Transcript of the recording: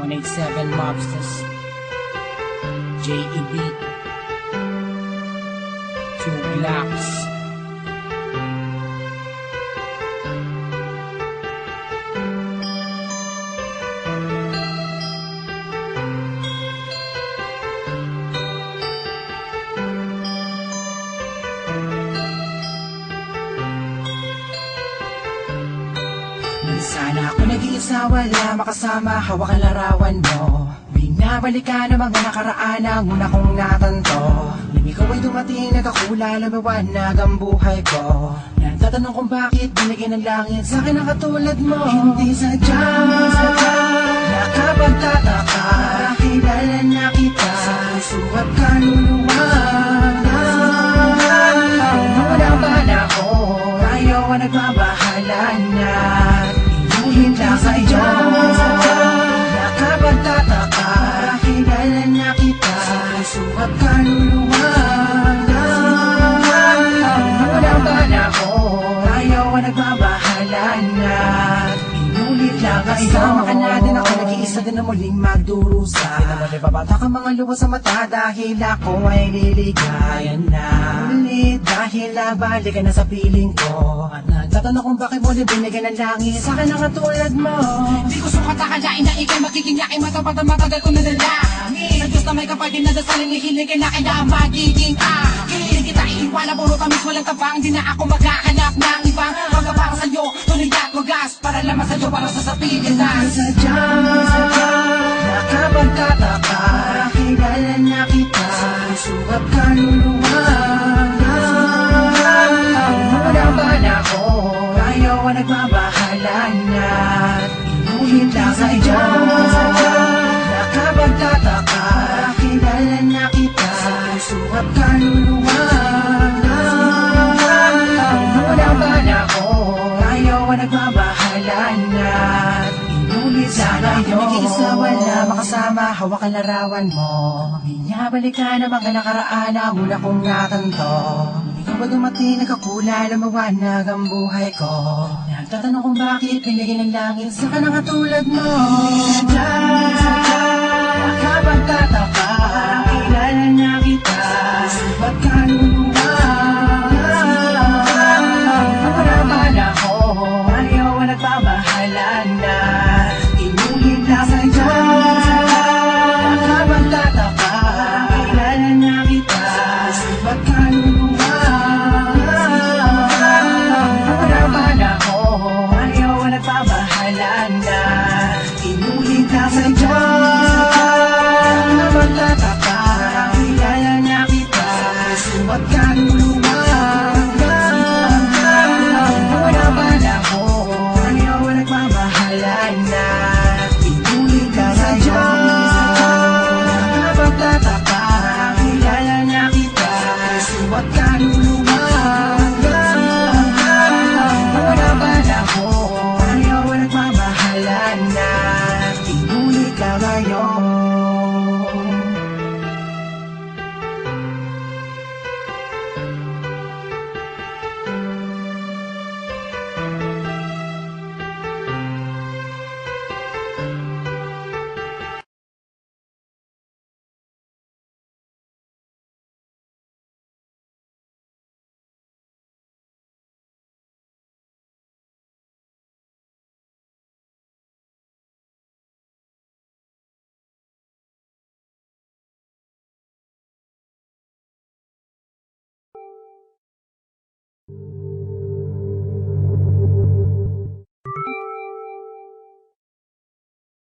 187 Mobsters, JEB, 2 Glocks. Sana ako nag-iisa, wala makasama, hawak ang larawan mo. Binabalikan ang mga nakaraan ang una kong natanto. Nang ikaw ay dumating, nagkakula, lumiwanag ang buhay ko. Nagtatanong kung bakit binigyan ng langit sa akin ang katulad mo. Hindi sadya, nakapagtataka, kilala na kita sa puso at kaluluwa. Wala ba na ako, tayo ang nagbabahala na. Hinda sa iyo, nakapagtataka, kilala na kita sa puso at kaluluwa. Wala ba na ako, tayo ang nagbabahala na. Inulit lang ang isama ka natin, ako nag-iisa din na muling magdurusa. Di naman ipapatak ang mga luha sa mata dahil ako ay niligayan na. Ulit dahil nabalik ka na sa piling ko. Nagtatanong kung bakit mo binigyan ng langit sa akin ang katulad mo. Di ko sukat akalain na ikay magiging yakin, matagal ko na dalangin. Sa Diyos na may kapag dinadasalin, ihiligin na kaya magiging akin. Hindi kita iiwanan, puro tamis walang tabang. Di na ako maghahanap ng ibang magkapang sa'yo, tuloy at wagas. Para lamang sa'yo, para sa Pilipinas. Sadya, nakapagtataka, kilala na kita sa puso at kaluluwa. Wala ba na ako, tayo ang nagbabahala na. Inuhin lang sa iyo, nakapagtataka, kilala na kita sa puso at kaluluwa. Wala ba na ako, tayo ang nagbabahala na. Inulit sana iyo, nag-iisa, wala makasama, hawak ang larawan mo. Binabalikan ang mga nakaraan ang una kong natanto. Ikaw ba dumating, nagkakula, lumawanag ang buhay ko. Nagtatanong kung bakit pinigyan ng langit sa kanang katulad mo. Sadya, nakapagtataka, kilala na kita, ba't kaluluwa? Wala ba na ako, ayaw ang nagbabahala na. Inulit lang sa iyo, nakapagtataka, kilala na kita, ba't kaluluwa? Wala ba na ako, ayaw ang nagbabahala na. Inulit lang sa iyo, nakapagtataka, kilala na kita, ba't kaluluwa? Wala ba na ako, ayaw ang nagbabahala na. Inulit lang sa iyo, nakapagtataka, kilala na kita, ba't kaluluwa?